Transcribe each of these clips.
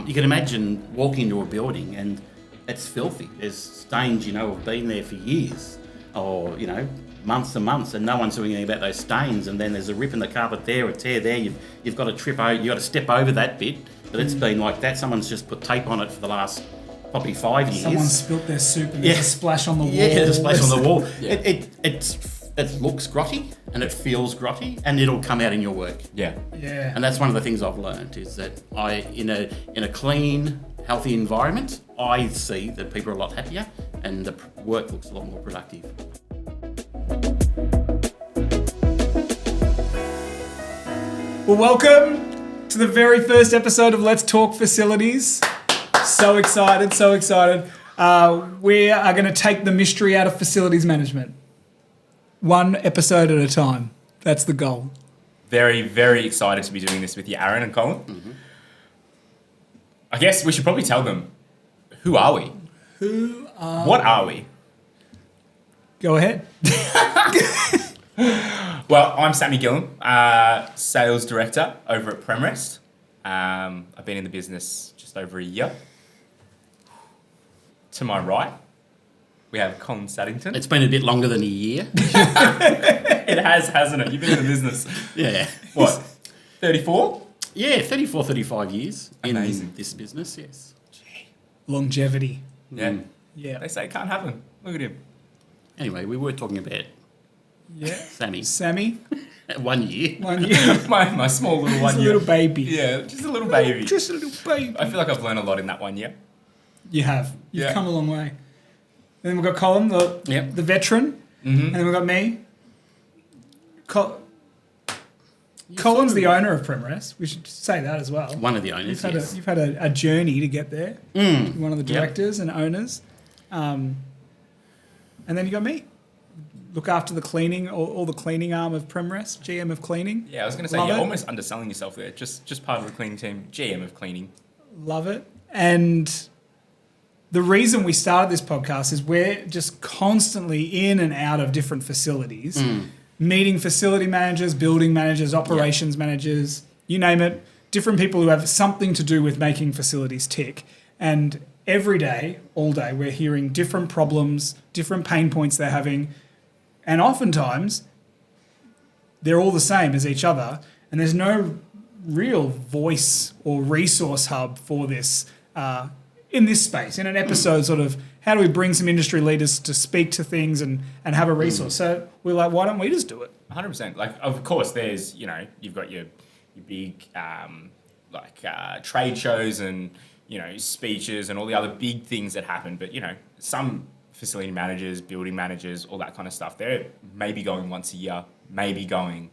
you can imagine walking into a building and it's filthy. There's stains, have been there for years or, months and months, and no one's doing anything about those stains. And then there's a rip in the carpet there, a tear there. You've got to you've got to step over that bit, but it's been like that. Someone's just put tape on it for the last probably 5 years. Someone spilt their soup and there's a splash on the wall. Yeah, there's a splash on the wall. Yeah. It looks grotty and it feels grotty, and it'll come out in your work. Yeah. Yeah. And that's one of the things I've learned is that in a clean, healthy environment, I see that people are a lot happier and the work looks a lot more productive. Well, welcome to the very first episode of Let's Talk Facilities. So excited, so excited. We are going to take the mystery out of facilities management. One episode at a time. That's the goal. Very, very excited to be doing this with you, Aaron and Colin. Mm-hmm. I guess we should probably tell them, who are we? What are we? Go ahead. Well, I'm Sammy Gilham, Sales Director over at Premrest. I've been in the business just over a year. To my right, we have Colin Saddington. It's been a bit longer than a year. It has, hasn't it? You've been in the business. Yeah. What, 34? Yeah, 34, 35 years Amazing. In this business, yes. Longevity. Yeah. Yeah. They say it can't happen. Look at him. Anyway, we were talking about Yeah. Sammy. 1 year. 1 year. my small little 1 Just a year. little baby. Yeah, just a little baby. Just a little baby. I feel like I've learned a lot in that 1 year. You have. You've Yeah. come a long way. Then we've got Colin, the veteran. Mm-hmm. And then we've got me. Colin's the owner of Premrest. We should say that as well. One of the owners, yes. You've had a journey to get there. One of the directors and owners. And then you got me. Look after the cleaning, all the cleaning arm of Premrest, GM of cleaning. Yeah, I was going to say, Love you're it. almost underselling yourself there. Just part of the cleaning team, GM of cleaning. Love it. And the reason we started this podcast is we're just constantly in and out of different facilities, meeting facility managers, building managers, operations managers, you name it, different people who have something to do with making facilities tick. And every day, all day, we're hearing different problems, different pain points they're having. And oftentimes, they're all the same as each other. And there's no real voice or resource hub for this in this space. In an episode, sort of, how do we bring some industry leaders to speak to things and have a resource? So we're like, why don't we just do it? 100%. Like, of course, there's, you've got your big, trade shows and, speeches and all the other big things that happen. But, some facility managers, building managers, all that kind of stuff, they're maybe going once a year, maybe going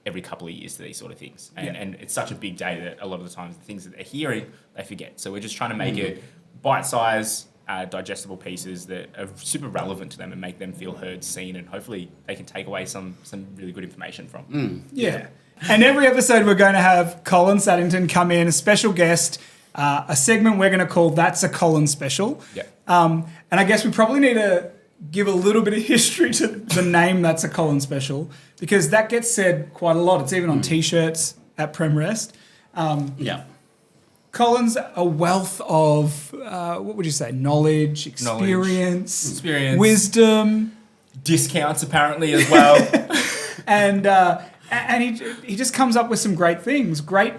every couple of years to these sort of things. And it's such a big day that a lot of the times the things that they're hearing, they forget. So we're just trying to make it bite-sized, digestible pieces that are super relevant to them and make them feel heard, seen, and hopefully they can take away some really good information from. Yeah. And every episode we're going to have Colin Saddington come in, a special guest, a segment we're going to call That's a Colin Special. Yeah. And I guess we probably need to give a little bit of history to the name That's a Colin Special, because that gets said quite a lot. It's even on T-shirts at Premrest. Colin's a wealth of, what would you say, knowledge, experience, wisdom. Discounts, apparently, as well. And he just comes up with some great things, great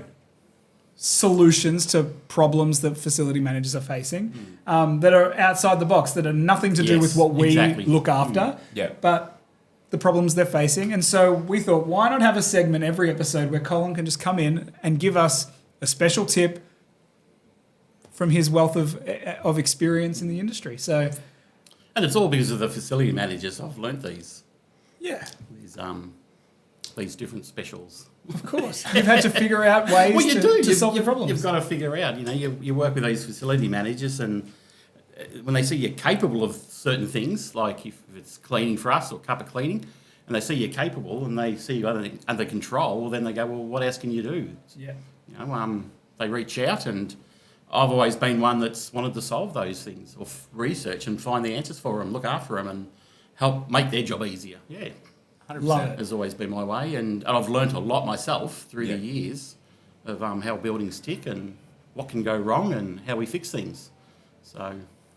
solutions to problems that facility managers are facing that are outside the box, that are nothing to do with what we look after, but the problems they're facing. And so we thought, why not have a segment every episode where Colin can just come in and give us a special tip from his wealth of experience in the industry. So, and it's all because of the facility managers. I've learnt these different specials. Of course, you've had to figure out ways to solve the problems. You've got to figure out. You work with these facility managers, and when they see you're capable of certain things, like if it's cleaning for us or carpet cleaning, and they see you're capable and they see you under control, well, then they go, well, what else can you do? Yeah. They reach out, and I've always been one that's wanted to solve those things or research and find the answers for them, look after them, and help make their job easier. Yeah. 100%. Has always been my way, and I've learnt a lot myself through the years of how buildings tick, and what can go wrong and how we fix things. So,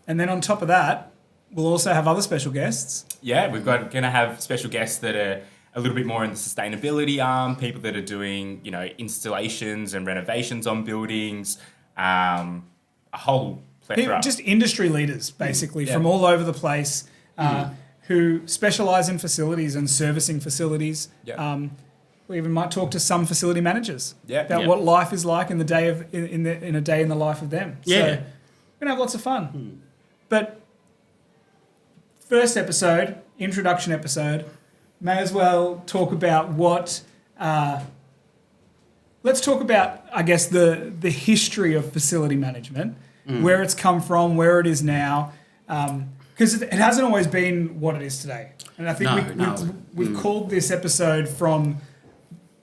And then on top of that, we'll also have other special guests. Yeah, we've got going to have special guests that are a little bit more in the sustainability arm, people that are doing, installations and renovations on buildings, a whole plethora. Just industry leaders, basically, Yeah. from all over the place, who specialise in facilities and servicing facilities. Yeah. We even might talk to some facility managers about Yeah. what life is like in a day in the life of them. Yeah. So we're gonna have lots of fun. But first episode, introduction episode, may as well talk about what. Let's talk about, I guess, the history of facility management, where it's come from, where it is now, because it hasn't always been what it is today. And I think we've called this episode from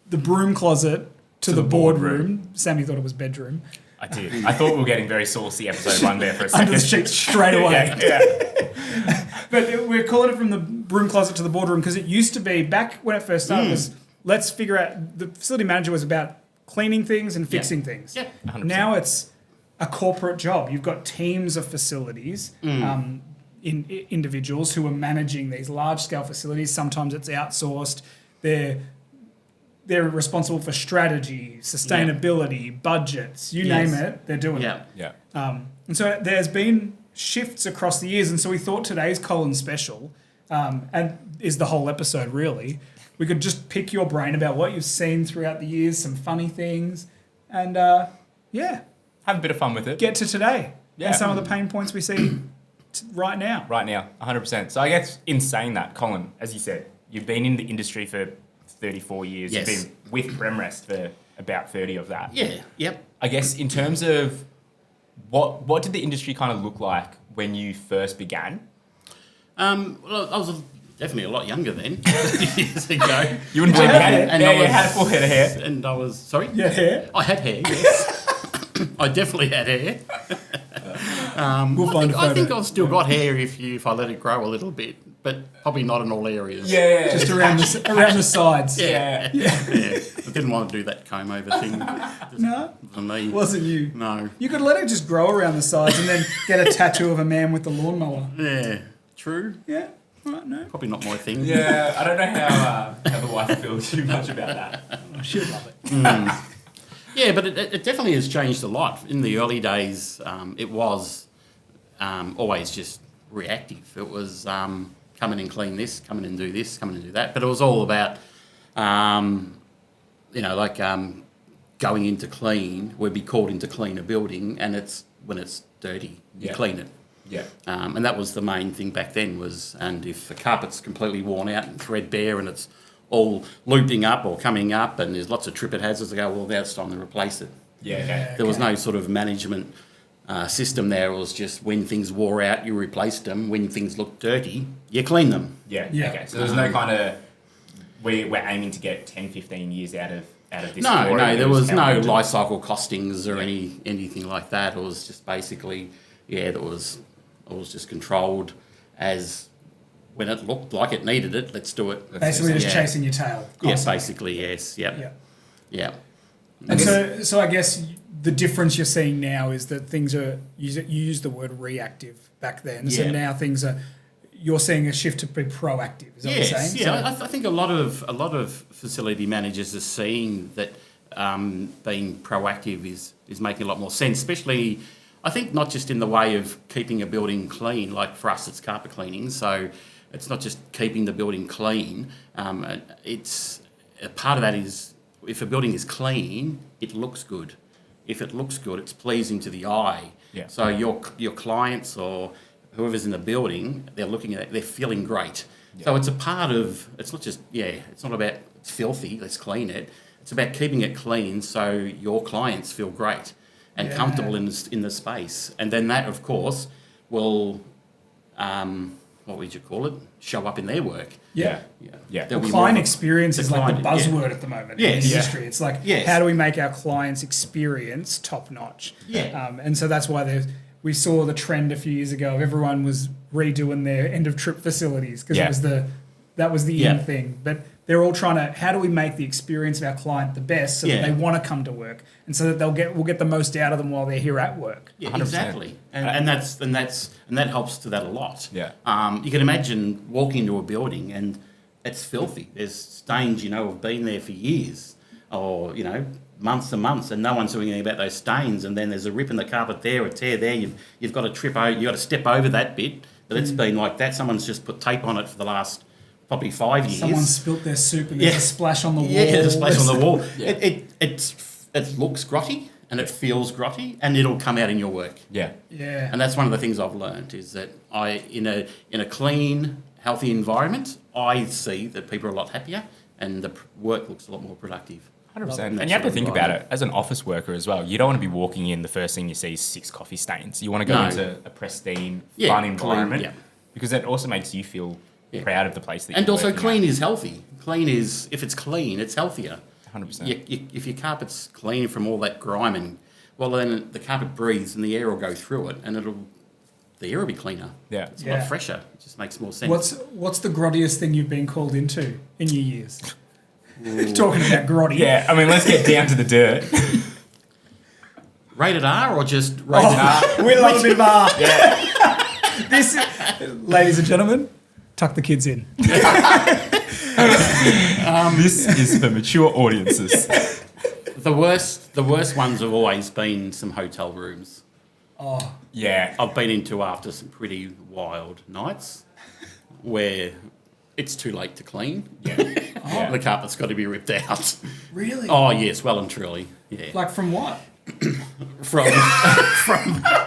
the broom closet to the boardroom. Sammy thought it was bedroom. I did. I thought we were getting very saucy episode 1 there for a Under second. the sheets straight away. Yeah. But we're calling it from the broom closet to the boardroom because it used to be, back when it first started, was let's figure out, the facility manager was about cleaning things and fixing things. Yeah, 100%. Now it's a corporate job. You've got teams of facilities, individuals who are managing these large-scale facilities. Sometimes it's outsourced. They're responsible for strategy, sustainability, budgets, you name it, they're doing it. Yeah. And so there's been shifts across the years, and so we thought today's Colin special, and is the whole episode really. We could just pick your brain about what you've seen throughout the years, some funny things, and Have a bit of fun with it. get to today Yeah. and some of the pain points we see right now. Right now, 100%. So I guess in saying that, Colin, as you said, you've been in the industry for 34 years. Yes. You've been with Premrest for about 30 of that. yeah, yep. I guess in terms of what did the industry kind of look like when you first began? Well, I was definitely a lot younger then, 30 years ago. You wouldn't believe it. And Yeah, I you was- had a full head of hair. And I was, sorry? Yeah, hair. I had hair, yes. I definitely had hair. We'll find a photo. I think I've still got hair if I let it grow a little bit, but probably not in all areas. Yeah. Just around the sides. Yeah. Yeah. I didn't want to do that comb over thing. No, For me. wasn't you. No. You could let it just grow around the sides and then get a tattoo of a man with the lawnmower. Yeah. True. Yeah, right, no. Probably not my thing. Yeah, I don't know how the wife feels too much about that. She'd love it. Yeah, but it definitely has changed a lot. In the early days, it was always just reactive. It was come in and clean this, come in and do this, come in and do that. But it was all about, going in to clean. We'd be called in to clean a building, and it's when it's dirty, you clean it. Yeah. And that was the main thing back then was, and if the carpet's completely worn out and threadbare and it's all looping up or coming up and there's lots of trippet hazards, they go, well, now it's time to replace it. Yeah, okay. There was no sort of management system there. It was just when things wore out, you replaced them. When things looked dirty, you clean them. Yeah. Yeah. Okay. So there's no kind of we're aiming to get 10, 15 years out of this. No, story. there was how no we life cycle costings or anything like that. It was just basically, it was just controlled as when it looked like it needed it, let's do it. Basically just Yeah. chasing your tail. Yeah, constantly. basically, yes. Yep. Yeah. Yeah. And so I guess the difference you're seeing now is that things are, you used the word reactive back then. So Yeah. now things are, you're seeing a shift to be proactive. Is that what you're saying? Yeah. I think a lot of facility managers are seeing that being proactive is making a lot more sense, especially, I think, not just in the way of keeping a building clean. Like for us, it's carpet cleaning, so it's not just keeping the building clean. It's a part of that is if a building is clean, it looks good. If it looks good, it's pleasing to the eye. Yeah. So your clients or whoever's in the building, they're looking at it, they're feeling great. Yeah. So it's a part of, it's not just, it's not about it's filthy, let's clean it. It's about keeping it clean so your clients feel great and comfortable in the space. And then that, of course, will, what would you call it? Show up in their work. Yeah. Yeah. There'll be Client more- experience is like the client, buzzword at the moment Yes. in the Yeah. industry. It's like, Yes. how do we make our clients' experience top notch? Yeah. And so that's why we saw the trend a few years ago of everyone was redoing their end of trip facilities because Yeah. that was the Yeah. in thing. But they're all trying to, how do we make the experience of our client the best so that they want to come to work and so that we'll get the most out of them while they're here at work. Yeah, 100%. exactly. And that helps to that a lot. Yeah. You can imagine walking into a building and it's filthy. There's stains, have been there for years or, months and months, and no one's doing anything about those stains. And then there's a rip in the carpet there, a tear there. You've got to you've got to step over that bit. But it's been like that. Someone's just put tape on it for the last probably 5 years. Someone spilt their soup and there's a splash on the wall. Yeah, there's a splash on the wall. Yeah. It looks grotty and it feels grotty, and it'll come out in your work. Yeah. Yeah. And that's one of the things I've learned is that in a clean, healthy environment, I see that people are a lot happier and the work looks a lot more productive. 100%. And you have to think about it as an office worker as well. You don't want to be walking in, the first thing you see is 6 coffee stains. You want to go into a pristine, fun environment because that also makes you feel proud of the place that you're And also working clean at. is healthy. Clean is, if it's clean, it's healthier. 100%. If your carpet's clean from all that grime, then the carpet breathes and the air will go through it and the air will be cleaner. Yeah. It's a lot fresher. It just makes more sense. What's the grottiest thing you've been called into in your years? Talking about grotty. Yeah, I mean, let's get down to the dirt. Rated R or just rated R? We love a bit of R. Yeah. This, ladies and gentlemen, tuck the kids in. This is for mature audiences. The worst ones have always been some hotel rooms. Oh, Yeah. I've been into after some pretty wild nights where it's too late to clean. Yeah. The carpet's got to be ripped out. really? Oh yes, well and truly. Yeah. Like from what? From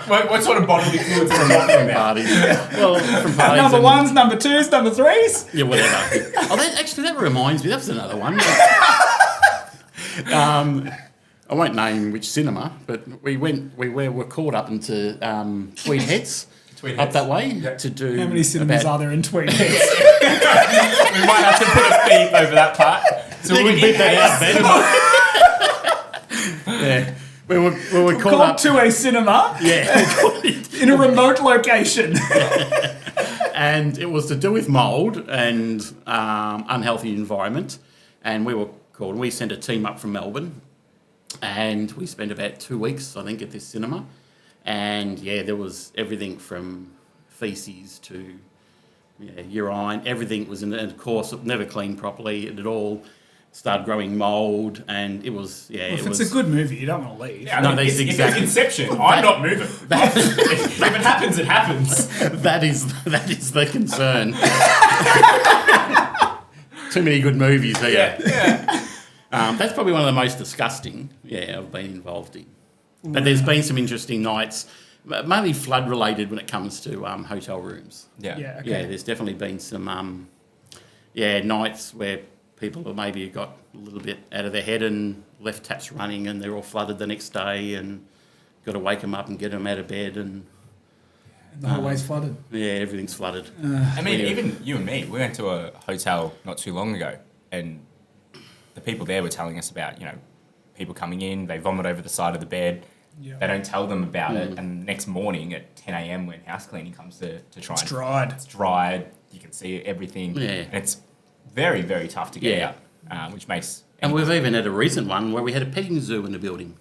What sort of bodily fluids are talking about? parties. Well, from parties. Number and- ones, number twos, number threes. Yeah, whatever. That reminds me. That was another one. I won't name which cinema, but we were called up into Tweed Heads. Up that way to do. How many cinemas are there in Tweed Heads? We might have to put a beep over that part. So You we can beat that out, Ben. Yeah, we were called Called up to a cinema Yeah, in a remote location. and it was to do with mould and unhealthy environment, and we were called. We sent a team up from Melbourne, and we spent about 2 weeks, I think, at this cinema. And there was everything from feces to urine. Everything was in it. And of course, it never cleaned properly. It all started growing mould, and it was If it's a good movie, you don't want to leave. Yeah, I No, mean, that's it's exactly- Inception. I'm not moving. If it happens, it happens. that is the concern. Too many good movies here. Yeah. That's probably one of the most disgusting. I've been involved in. But there's been some interesting nights, mainly flood related when it comes to hotel rooms. Yeah. Yeah. Okay. Yeah, there's definitely been some nights where people have maybe got a little bit out of their head and left taps running and they're all flooded the next day and got to wake them up and get them out of bed and The hallway's flooded. everything's flooded. I mean, even you and me, we went to a hotel not too long ago, and the people there were telling us about, people coming in, they vomit over the side of the bed. Yeah. They don't tell them about it, and the next morning at 10 a.m. when house cleaning comes to try It's and... dried. It's dried. You can see everything. Yeah. And it's very, very tough to get out, which makes... And we've even had a recent one where we had a petting zoo in the building.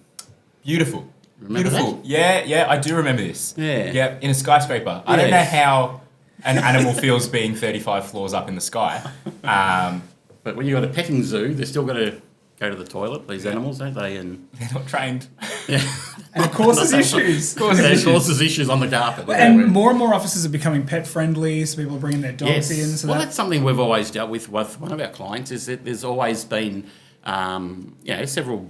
Beautiful. Remember Beautiful. that? Yeah, I do remember this. Yeah. Yeah, in a skyscraper. I don't know Yes. how an animal feels being 35 floors up in the sky. But when you've got a petting zoo, they're still got to go to the toilet, these animals, don't they? And They're not trained. And it causes issues. it causes issues on the carpet. And more offices are becoming pet friendly, so people are bringing their dogs in. So Well, that's something we've always dealt with one of our clients, is that there's always been several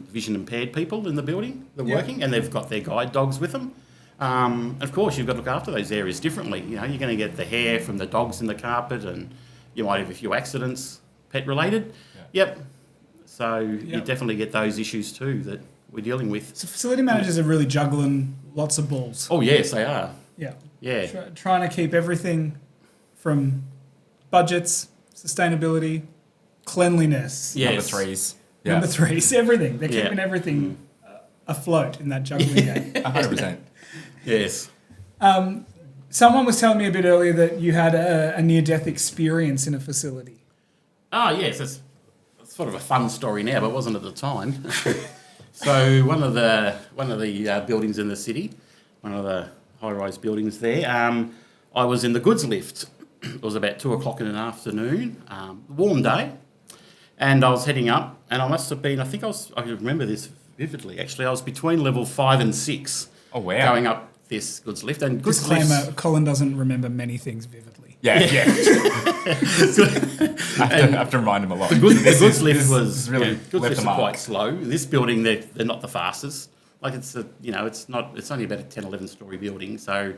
vision impaired people in the building that are working, and they've got their guide dogs with them. Of course, you've got to look after those areas differently. You're going to get the hair from the dogs in the carpet, and you might have a few accidents, pet related. Yep. So you definitely get those issues too that we're dealing with. So facility managers are really juggling lots of balls. Oh yes, they are. Yeah. Yeah. Trying to keep everything from budgets, sustainability, cleanliness. Yes. Number threes. Yeah. Number threes, everything. They're Yeah. keeping everything afloat in that juggling game. 100%. Yes. Someone was telling me a bit earlier that you had a near-death experience in a facility. Oh, yes, it's sort of a fun story now, but it wasn't at the time. So one of the buildings in the city, one of the high-rise buildings there, I was in the goods lift. It was about 2:00 in the afternoon, warm day, and I was heading up, and I must have been, I can remember this vividly, actually. I was between level 5 and 6. Oh, wow. Going up this goods lift. And goods Disclaimer, Colin doesn't remember many things vividly. Yeah. I have to remind him a lot. The goods lift was really goods left lifts a are mark. quite slow. In this building, they're not the fastest. Like it's only about a 10, 11 story building, so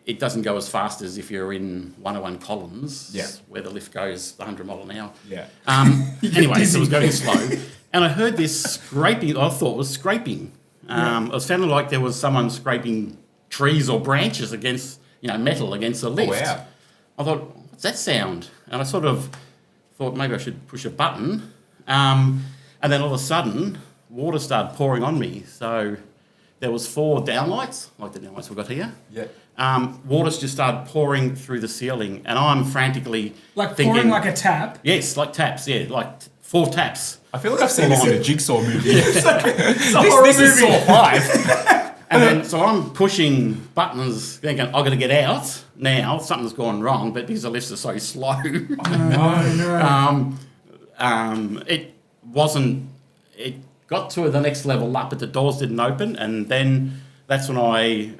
it doesn't go as fast as if you're in 101 Collins, where the lift goes 100 mile an hour. Yeah. Anyway, so it was going slow, and I heard this scraping. I thought it was scraping. It sounded like there was someone scraping trees or branches against metal against the lift. Oh, wow. I thought, what's that sound? And I sort of thought maybe I should push a button. And then all of a sudden, water started pouring on me. So there was 4 downlights, like the downlights we've got here. Yeah. Water's just started pouring through the ceiling. And I'm frantically thinking... pouring like a tap? Yes, like taps, like 4 taps. I feel like I've seen this in a Jigsaw movie. This is Saw 5. And then, so I'm pushing buttons, thinking, I've got to get out now. Something's gone wrong, but because the lifts are so slow. No. It got to the next level up, but the doors didn't open. And then that's when I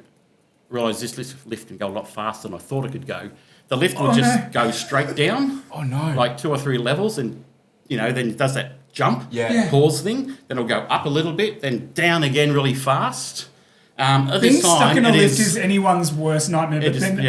realised this lift can go a lot faster than I thought it could go. The lift would just go straight down. Oh, no. Like 2 or 3 levels, and, then it does that jump, pause thing. Then it'll go up a little bit, then down again really fast. Being stuck in a lift is anyone's worst nightmare, but then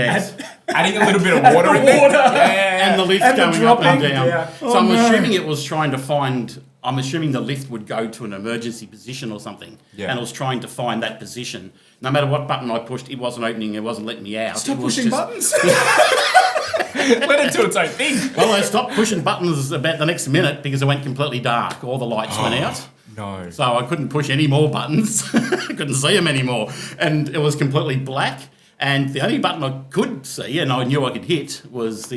adding a little bit of water in there. And the lift going up and down. Yeah. So I'm assuming it was trying to find... I'm assuming the lift would go to an emergency position or something. Yeah. And it was trying to find that position. No matter what button I pushed, it wasn't opening, it wasn't letting me out. Stop pushing buttons. Let it do its own thing. Well, I stopped pushing buttons about the next minute because it went completely dark. All the lights went out. No. So I couldn't push any more buttons. I couldn't see them anymore. And it was completely black. And the only button I could see, and I knew I could hit, was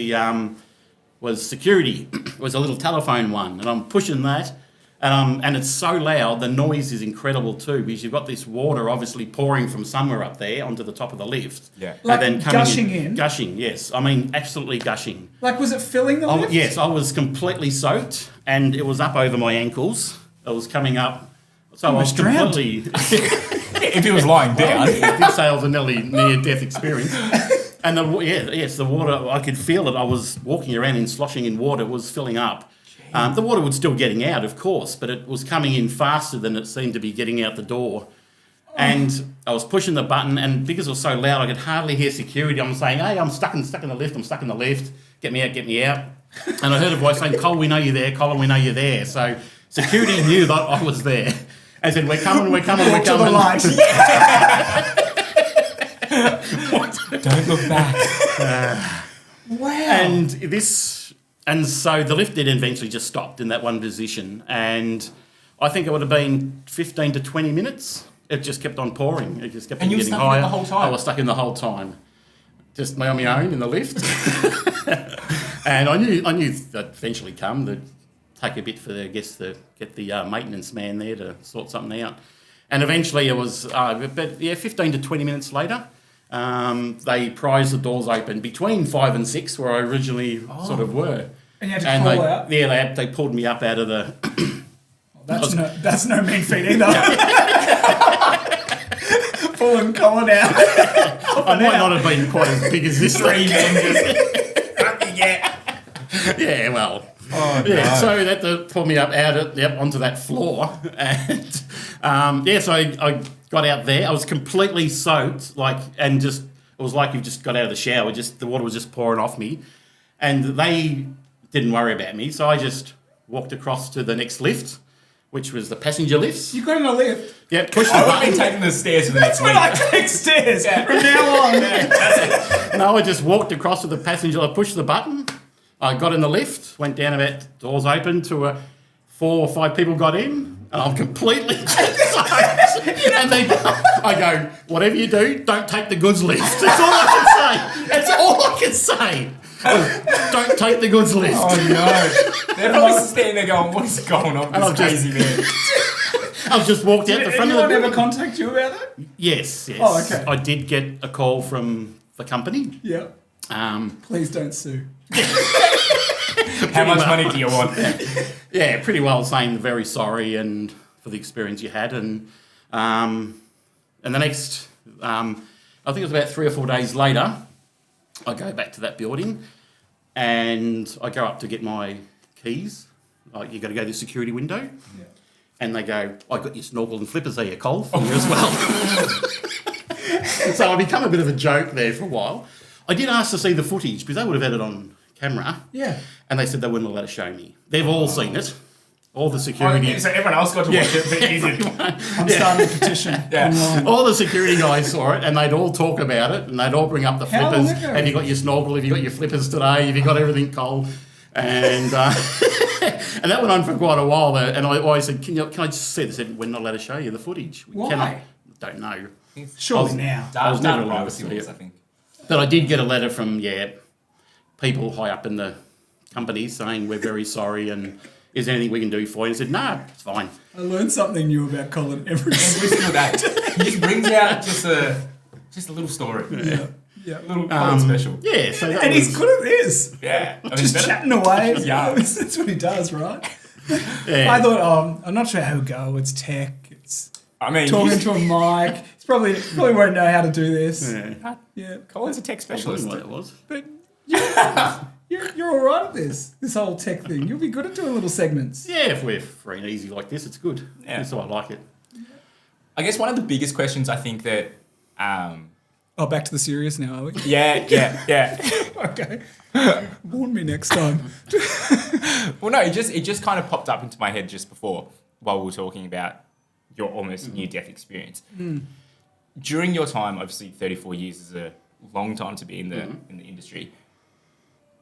was security. It was a little telephone one. And I'm pushing that. And it's so loud, the noise is incredible too, because you've got this water obviously pouring from somewhere up there onto the top of the lift. Yeah. Like and then coming gushing in? Gushing, yes. I mean, absolutely gushing. Like, was it filling the lift? Yes, I was completely soaked, and it was up over my ankles. It was coming up. So I was completely... If he was lying down. I did say I was a nearly near-death experience. And the water, I could feel it. I was walking around and sloshing in water. It was filling up. The water was still getting out, of course, but it was coming in faster than it seemed to be getting out the door. And I was pushing the button, and because it was so loud, I could hardly hear security. I'm saying, hey, I'm stuck in the lift. I'm stuck in the lift. Get me out, get me out. And I heard a voice saying, Cole, we know you're there. Colin, we know you're there. So security knew that I was there. I said, we're coming. To the light. Don't look back. Wow. And so the lift did eventually just stopped in that one position. And I think it would have been 15 to 20 minutes. It just kept on pouring. It just kept on getting higher. And you were stuck in it the whole time? I was stuck in the whole time. Just me on my own in the lift. And I knew that'd eventually come. That'd take a bit for the guests to get the maintenance man there to sort something out. And eventually it was, 15 to 20 minutes later, they prized the doors open between 5 and 6, where I originally sort of were. And you had to pull out? Yeah, they pulled me up out of the... That's no mean feat either. Pulling Colin out. I might not have been quite as big as this. 3 men Yeah, well... Oh, no. Yeah, so that pulled me up onto that floor, and so I got out there. I was completely soaked, it was like you just got out of the shower. The water was just pouring off me, and they didn't worry about me. So I just walked across to the next lift, which was the passenger lifts. You got in a lift? Yeah, pushed the I would button. be taking the stairs for the next week. That's when I take stairs from now on. No, I just walked across to the passenger. I pushed the button. I got in the lift, went down about, doors open to 4 or 5 people got in, and I'm completely and I go, whatever you do, don't take the goods lift. That's all I can say. That's all I can say. Don't take the goods list. Oh no! They're probably standing there going, "What is going on with this crazy man?" I've just walked out the front of the Anyone building. ever contact you about it? Yes. Oh, okay. I did get a call from the company. Yeah. Please don't sue. How much money do you want? Yeah, pretty well saying very sorry and for the experience you had, and the next, I think it was about 3 or 4 days later, I go back to that building, and I go up to get my keys. Like, you got to go to the security window, and they go, "I got your snorkel and flippers here, Cole, for you as well." So I become a bit of a joke there for a while. I did ask to see the footage because they would have had it on camera. Yeah. And they said they wouldn't let it show me. They've all seen it. All the security. So everyone else got to watch it, but you didn't. I'm starting a petition online. All the security guys saw it, and they'd all talk about it, and they'd all bring up the How flippers. long ago? Have you got your snorkel? Have you got your flippers today? Have you got everything, Cole? And and that went on for quite a while. And I always said, "Can I just see?" They said, "We're not allowed to show you the footage." We Why? cannot. Don't know. Surely now. I was never Data allowed to privacy see laws, it. I think. But I did get a letter from people high up in the company saying, "We're very sorry, and is there anything we can do for you?" I said, "No, it's fine." I learned something new about Colin every Every single day. He just brings out just a little story. Yeah. Little Colin special. Yeah, so that And was, he's good at this. Yeah. I mean, Just better- chatting away. Yeah. That's what he does, right? yeah. I thought, I'm not sure how to go. It's tech. It's I mean, talking to a mic. He's probably won't know how to do this. Yeah. Yeah. Colin's a tech specialist. What it was. But you're all right at this whole tech thing. You'll be good at doing little segments. Yeah, if we're free and easy like this, it's good. Yeah. That's why I like it. I guess one of the biggest questions I think that, Oh, back to the serious now, are we? yeah. Okay. Warn me next time. Well, no, it just kind of popped up into my head just before while we were talking about your almost near-death experience. During your time, obviously 34 years is a long time to be in the industry.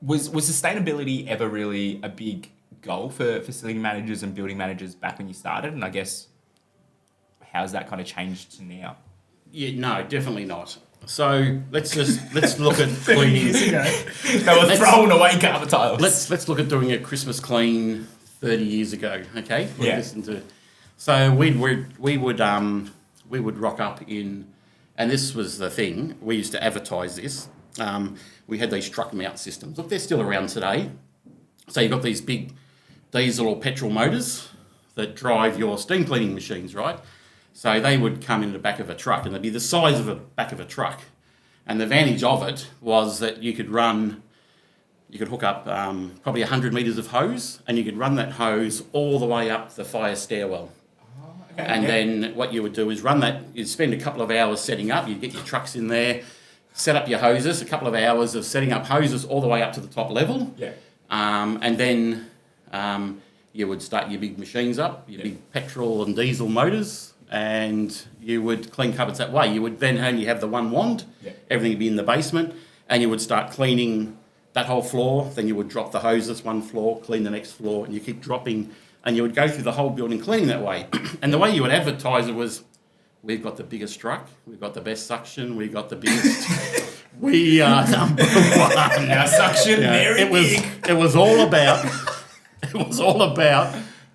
Was sustainability ever really a big goal for facility managers and building managers back when you started? And I guess, how's that kind of changed to now? Yeah, no, definitely not. So let's look at cleaning. Years ago. They were throwing away carpet tiles. Let's look at doing a Christmas clean 30 years ago. Okay. Yeah. So we would rock up in, and this was the thing. We used to advertise this. We had these truck mount systems. Look, they're still around today. So you've got these big diesel or petrol motors that drive your steam cleaning machines, right? So they would come in the back of a truck, and they'd be the size of a back of a truck. And the advantage of it was that you could hook up probably 100 metres of hose, and you could run that hose all the way up the fire stairwell. Okay, And then what you would do is you'd spend a couple of hours setting up, you'd get your trucks in there, set up your hoses, a couple of hours of setting up hoses all the way up to the top level. Yeah. And then you would start your big machines up, your big petrol and diesel motors, and you would clean cupboards that way. You would then only have the one wand, everything would be in the basement, and you would start cleaning that whole floor. Then you would drop the hoses one floor, clean the next floor, and you keep dropping, and you would go through the whole building cleaning that way. And the way you would advertise it was, we've got the biggest truck, we've got the best suction, we've got the biggest... We are number one. Our suction, very big. It was all about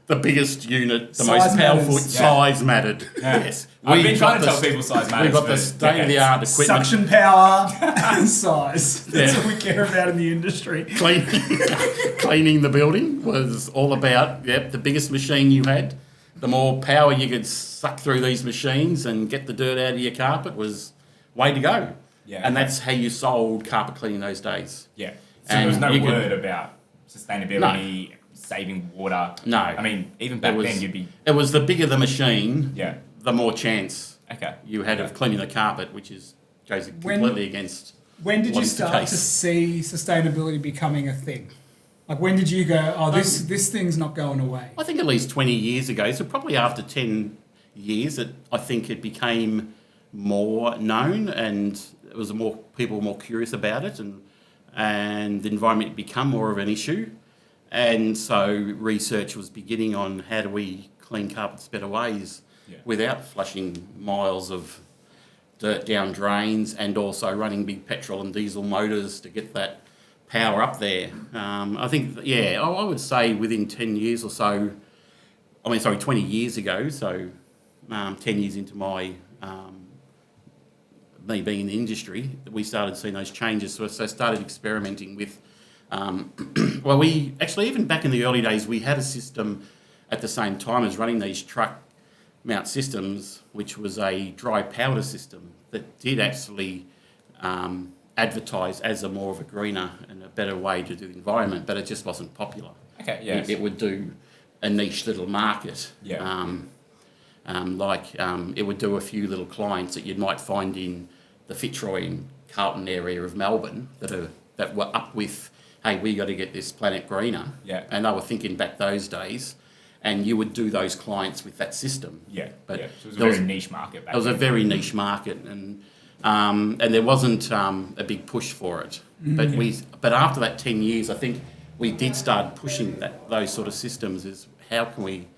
the biggest unit, the Size most powerful matters. size mattered. Yes. I've been trying to got tell people size matters. We've got the for state-of-the-art equipment. Suction power and size. That's what we care about in the industry. Cleaning the building was all about, the biggest machine you had, the more power you could suck through these machines and get the dirt out of your carpet was way to go. Yeah. And that's how you sold carpet cleaning those days. Yeah. So And there was no you could- word about sustainability, saving water. No. I mean, even back then you'd be... It was the bigger the machine, Yeah. the more chance Okay. you had of cleaning the carpet, which goes completely against. When did you what is the start case. to see sustainability becoming a thing? Like, when did you go, this thing's not going away? I think at least 20 years ago, so probably after 10 years, I think it became more known, and it was people were more curious about it, and the environment become more of an issue. And so research was beginning on how do we clean carpets better ways without flushing miles of dirt down drains, and also running big petrol and diesel motors to get that power up there. I think, I would say within 10 years or so, 20 years ago, so 10 years into my me being in the industry, we started seeing those changes. So I started experimenting with, we actually, even back in the early days, we had a system at the same time as running these truck mount systems, which was a dry powder system that did actually advertise as a more of a greener and a better way to do the environment, but it just wasn't popular. Okay, yeah. It would do a niche little market. Yeah. It would do a few little clients that you might find in the Fitzroy and Carlton area of Melbourne that were up with, hey, we got to get this planet greener. Yeah. And they were thinking back those days, and you would do those clients with that system. Yeah. But So it was a very niche market back then. It was a very niche market, and there wasn't a big push for it. But after that 10 years, I think we did start pushing those sort of systems. Is how can we?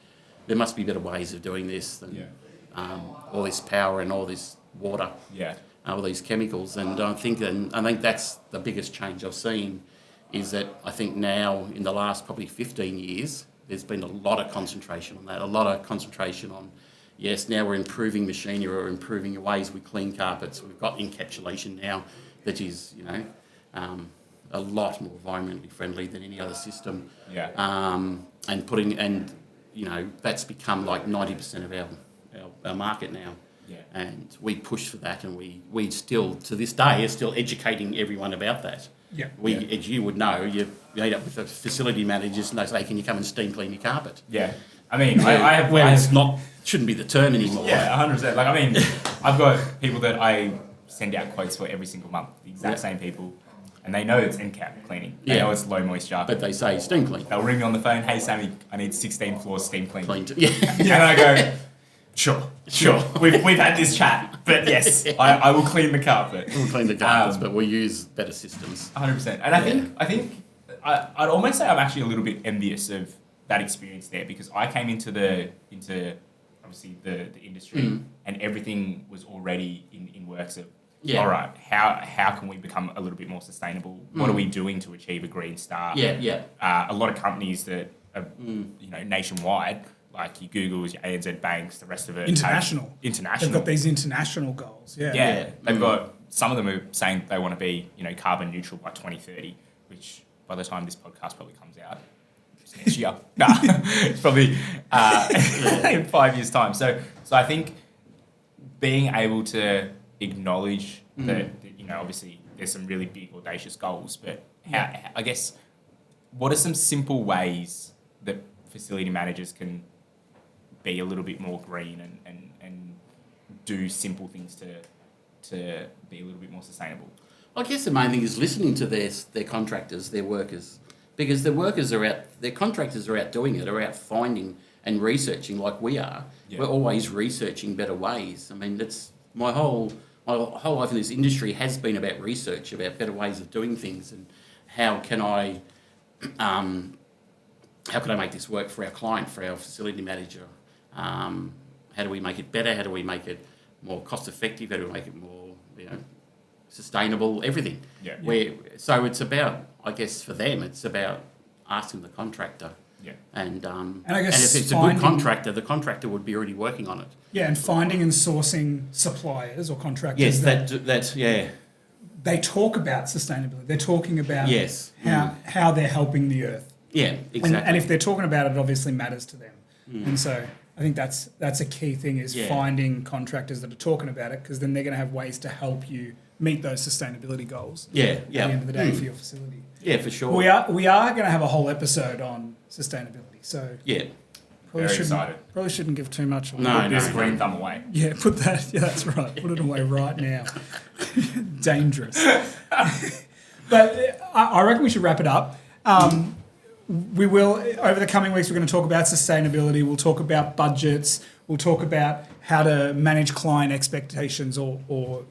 There must be better ways of doing this than all this power and all this water. Yeah. All these chemicals, and I think that's the biggest change I've seen, is that I think now in the last probably 15 years, there's been a lot of concentration on that, a lot of concentration on, yes, now we're improving machinery, we're improving the ways we clean carpets, we've got encapsulation now that is, a lot more environmentally friendly than any other system. Yeah. That's become like 90% of our market now. Yeah. And we push for that, and we still, to this day, are still educating everyone about that. Yeah. As you would know, you meet up with the facility managers and they say, can you come and steam clean your carpet? Yeah. I mean, I have... it's not, shouldn't be the term anymore. Yeah, 100%. I've got people that I send out quotes for every single month, the exact same people, and they know it's NCAP cleaning. They know it's low moisture. But they say steam clean. They'll ring me on the phone, hey, Sammy, I need 16 floors steam cleaned. And I go... Sure. We've had this chat, but yes, I will clean the carpet. We'll clean the carpets, but we'll use better systems. 100%. And I think I'd almost say I'm actually a little bit envious of that experience there, because I came into obviously the industry and everything was already in works of, all right, how can we become a little bit more sustainable? What are we doing to achieve a green star? A lot of companies that are nationwide, like your Googles, your ANZ banks, the rest of it. International. They've got these international goals. Yeah. They've got, some of them are saying they want to be, carbon neutral by 2030, which by the time this podcast probably comes out, it's next year. It's probably in 5 years' time. So I think being able to acknowledge that, obviously there's some really big, audacious goals, but I guess, what are some simple ways that facility managers can be a little bit more green and do simple things to be a little bit more sustainable? I guess the main thing is listening to their contractors, their workers, because their contractors are out doing it, are out finding and researching like we are. Yeah. We're always researching better ways. I mean, that's my whole life in this industry has been about research, about better ways of doing things, and how can I make this work for our client, for our facility manager? How do we make it better? How do we make it more cost effective? How do we make it more, sustainable? Everything. So it's about, I guess, for them, it's about asking the contractor. Yeah. And I guess, and if it's a good contractor, the contractor would be already working on it. Yeah, and finding and sourcing suppliers or contractors. Yes, they talk about sustainability. They're talking about how they're helping the earth. Yeah, exactly. And if they're talking about it, it obviously matters to them. And so I think that's a key thing, is finding contractors that are talking about it, because then they're going to have ways to help you meet those sustainability goals. At the end of the day for your facility. Yeah, for sure. We are going to have a whole episode on sustainability. So probably shouldn't give too much away. No, this green thumb away. Yeah, put that. Yeah, that's right. Put it away right now. Dangerous. But I reckon we should wrap it up. We will, over the coming weeks, we're going to talk about sustainability. We'll talk about budgets. We'll talk about how to manage client expectations or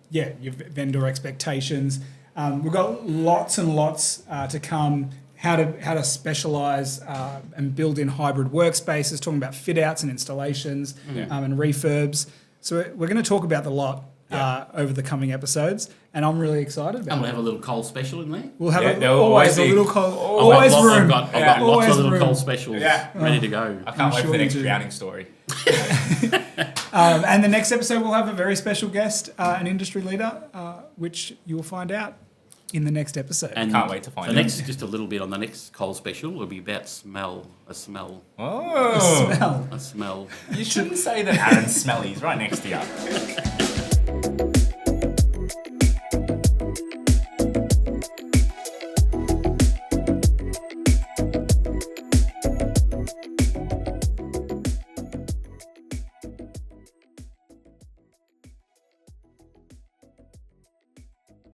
your vendor expectations. We've got lots and lots to come. How to specialise and build in hybrid workspaces. Talking about fit outs and installations and refurbs. So we're going to talk about the lot over the coming episodes, and I'm really excited about And it. we'll have a little coal special in there. We'll have Yeah, there'll always always a be- little cold, I've always got, room. I've got lots Always of little room. coal specials Yeah. ready to go. I can't wait sure for the we next do. drowning story. And the next episode, we'll have a very special guest, an industry leader, which you will find out in the next episode. And Can't wait to find the out. next, just a little bit on the next coal special will be about smell. A smell. Oh, Smell. A smell. you shouldn't say that Aaron's smelly. He's right next to you.